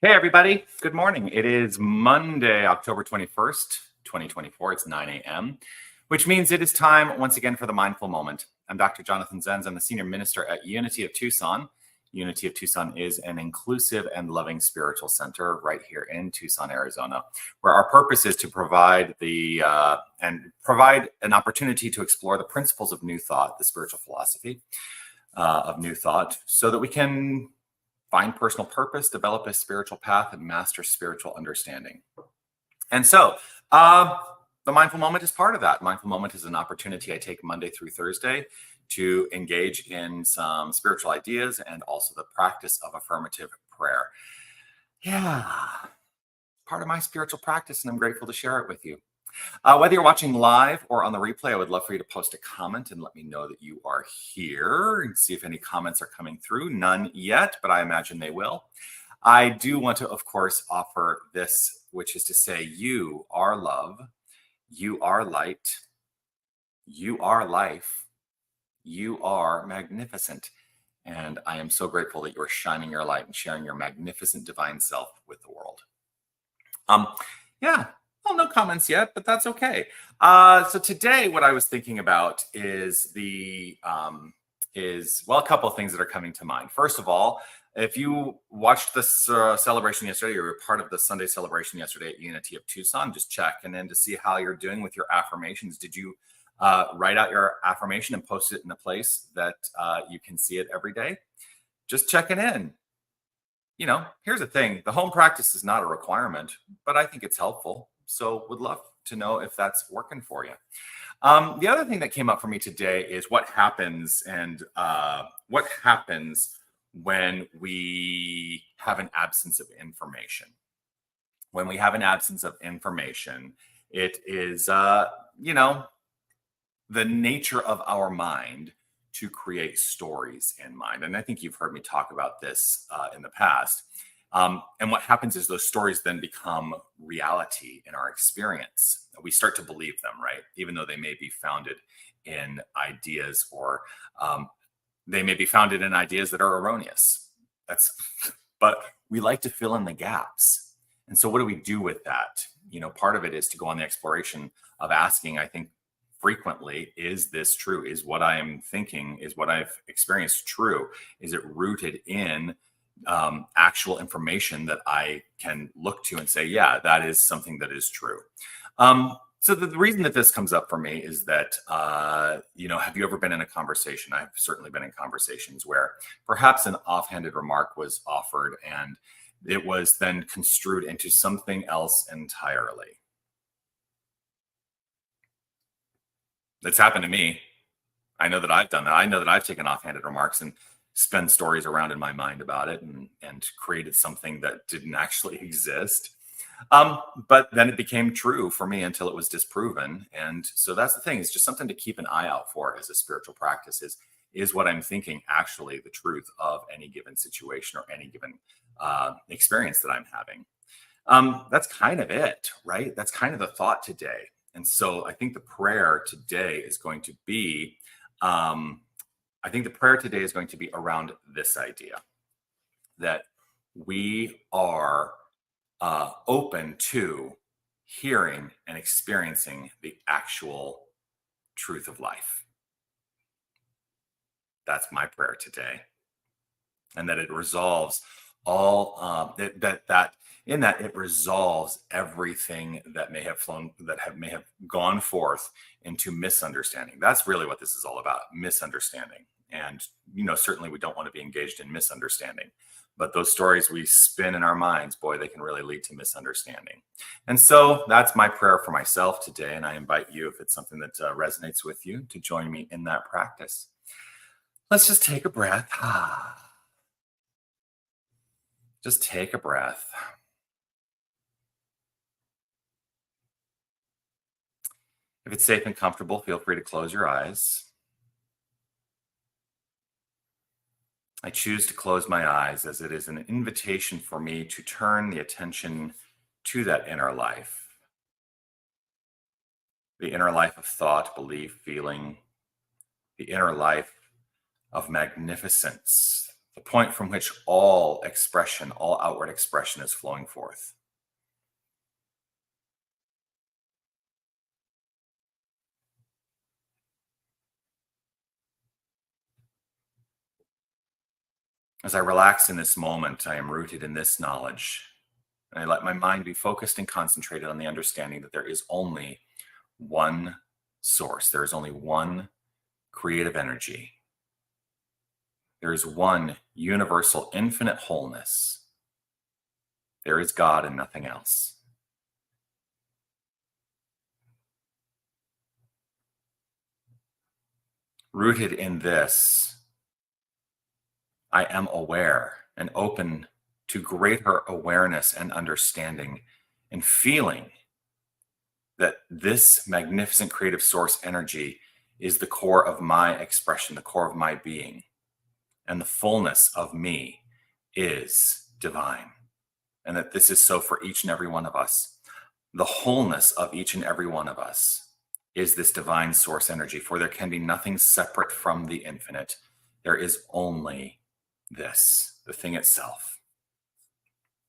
Hey, everybody. Good morning. It is Monday, October 21st, 2024. It's 9 a.m., which means it is time once again for the Mindful Moment. I'm Dr. Jonathan Zenz. I'm the Senior Minister at Unity of Tucson. Unity of Tucson is an inclusive and loving spiritual center right here in Tucson, Arizona, where our purpose is to provide an opportunity to explore the principles of New Thought, the spiritual philosophy of New Thought, so that we can find personal purpose, develop a spiritual path, and master spiritual understanding. And so the Mindful Moment is part of that. Mindful Moment is an opportunity I take Monday through Thursday to engage in some spiritual ideas and also the practice of affirmative prayer. Yeah, part of my spiritual practice, and I'm grateful to share it with you. Whether you're watching live or on the replay, I would love for you to post a comment and let me know that you are here and see if any comments are coming through. None yet, but I imagine they will. I do want to, of course, offer this, which is to say, you are love, you are light, you are life, you are magnificent. And I am so grateful that you're shining your light and sharing your magnificent divine self with the world. Yeah. Well, no comments yet, but that's okay. So today, what I was thinking about is a couple of things that are coming to mind. First of all, if you watched this celebration yesterday, or you were part of the Sunday celebration yesterday at Unity of Tucson, just checking in to see how you're doing with your affirmations. Did you write out your affirmation and post it in a place that you can see it every day? Just checking in. You know, here's the thing. The home practice is not a requirement, but I think it's helpful. So would love to know if that's working for you. The other thing that came up for me today is what happens when we have an absence of information. When we have an absence of information, it is, the nature of our mind to create stories in mind. And I think you've heard me talk about this in the past. And what happens is those stories then become reality in our experience. We start to believe them, right? Even though they may be founded in ideas or they may be founded in ideas that are erroneous. But we like to fill in the gaps. And so what do we do with that? Part of it is to go on the exploration of asking, I think, frequently, is this true? Is what I am thinking, is what I've experienced true? Is it rooted in actual information that I can look to and say, yeah, that is something that is true. So the reason that this comes up for me is that, have you ever been in a conversation? I've certainly been in conversations where perhaps an offhanded remark was offered and it was then construed into something else entirely. That's happened to me. I know that I've done that. I know that I've taken offhanded remarks and spun stories around in my mind about it and created something that didn't actually exist. But then it became true for me until it was disproven. And so that's the thing. It's just something to keep an eye out for as a spiritual practice is what I'm thinking actually the truth of any given situation or any given experience that I'm having. That's kind of it, right? That's kind of the thought today. And so I think the prayer today is going to be around this idea that we are open to hearing and experiencing the actual truth of life. That's my prayer today. And that it resolves all it resolves everything that may have gone forth into misunderstanding. That's really what this is all about, misunderstanding. And certainly we don't want to be engaged in misunderstanding, but those stories we spin in our minds, boy, they can really lead to misunderstanding. And so that's my prayer for myself today, and I invite you, if it's something that resonates with you, to join me in that practice. Let's just take a breath. Just take a breath. If it's safe and comfortable, feel free to close your eyes. I choose to close my eyes as it is an invitation for me to turn the attention to that inner life. The inner life of thought, belief, feeling, the inner life of magnificence, the point from which all expression, all outward expression is flowing forth. As I relax in this moment, I am rooted in this knowledge. And I let my mind be focused and concentrated on the understanding that there is only one source. There is only one creative energy. There is one universal, infinite wholeness. There is God and nothing else. Rooted in this, I am aware and open to greater awareness and understanding and feeling that this magnificent creative source energy is the core of my expression, the core of my being. And the fullness of me is divine. And that this is so for each and every one of us. The wholeness of each and every one of us is this divine source energy, for there can be nothing separate from the infinite. There is only this, the thing itself.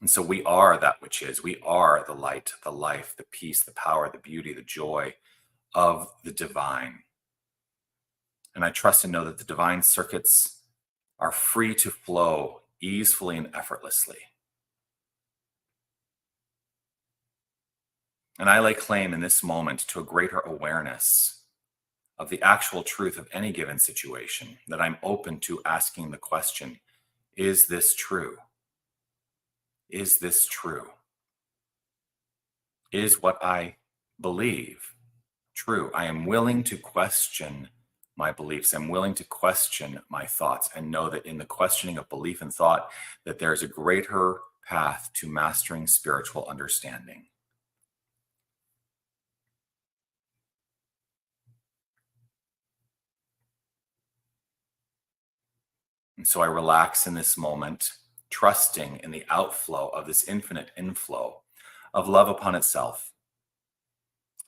And so we are that which is. We are the light, the life, the peace, the power, the beauty, the joy of the divine. And I trust and know that the divine circuits are free to flow easily and effortlessly. And I lay claim in this moment to a greater awareness of the actual truth of any given situation, that I'm open to asking the question, is this true? Is this true? Is what I believe true? I am willing to question my beliefs. I'm willing to question my thoughts and know that in the questioning of belief and thought, that there's a greater path to mastering spiritual understanding. And so I relax in this moment, trusting in the outflow of this infinite inflow of love upon itself.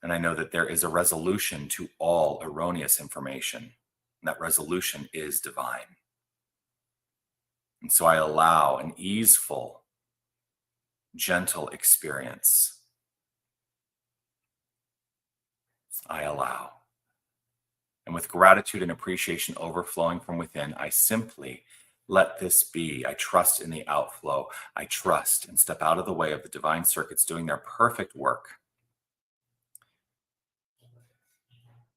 And I know that there is a resolution to all erroneous information. And that resolution is divine. And so I allow an easeful, gentle experience. I allow. And with gratitude and appreciation overflowing from within, I simply let this be. I trust in the outflow. I trust and step out of the way of the divine circuits doing their perfect work.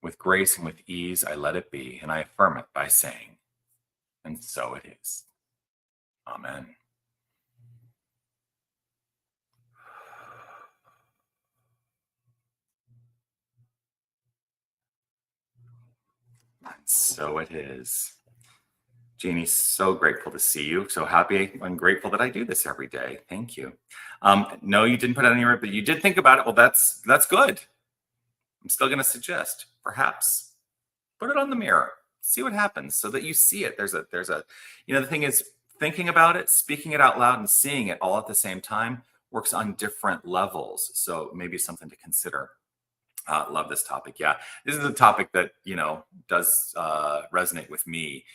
With grace and with ease, I let it be, and I affirm it by saying, and so it is. Amen. And so it is. Jeannie, so grateful to see you. So happy and grateful that I do this every day. Thank you. No, you didn't put it anywhere, but you did think about it. Well, that's good. I'm still going to suggest perhaps put it on the mirror, see what happens so that you see it. There's a, the thing is thinking about it, speaking it out loud and seeing it all at the same time works on different levels. So maybe something to consider. Love this topic. Yeah, this is a topic that, does resonate with me.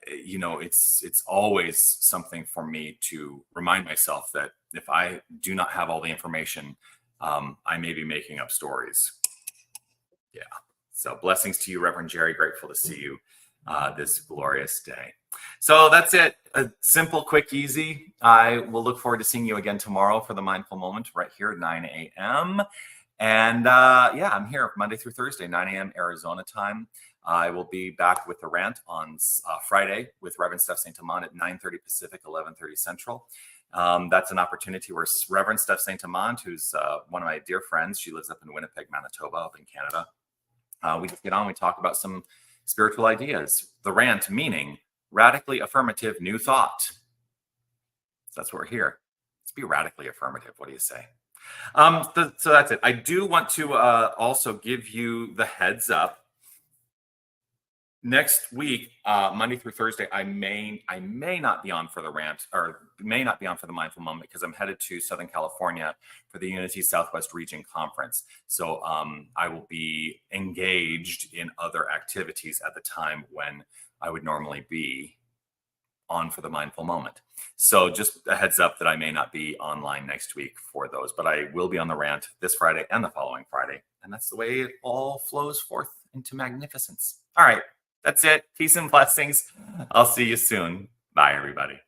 It's always something for me to remind myself that if I do not have all the information, I may be making up stories. Yeah. So blessings to you, Reverend Jerry. Grateful to see you this glorious day. So that's it. A simple, quick, easy. I will look forward to seeing you again tomorrow for the Mindful Moment right here at 9 a.m. And I'm here Monday through Thursday, 9 a.m. Arizona time. I will be back with the rant on Friday with Reverend Steph St. Amand at 9:30 Pacific, 11:30 Central. That's an opportunity where Reverend Steph St. Amand, who's one of my dear friends, she lives up in Winnipeg, Manitoba, up in Canada. We get on, we talk about some spiritual ideas. The rant meaning radically affirmative new thought. So that's what we're here. Let's be radically affirmative. What do you say? So that's it. I do want to also give you the heads up. Next week, Monday through Thursday, I may not be on for the rant, or may not be on for the Mindful Moment, because I'm headed to Southern California for the Unity Southwest Region Conference. So I will be engaged in other activities at the time when I would normally be on for the mindful moment. So just a heads up that I may not be online next week for those, but I will be on the rant this Friday and the following Friday. And that's the way it all flows forth into magnificence. All right, that's it. Peace and blessings. I'll see you soon. Bye, everybody.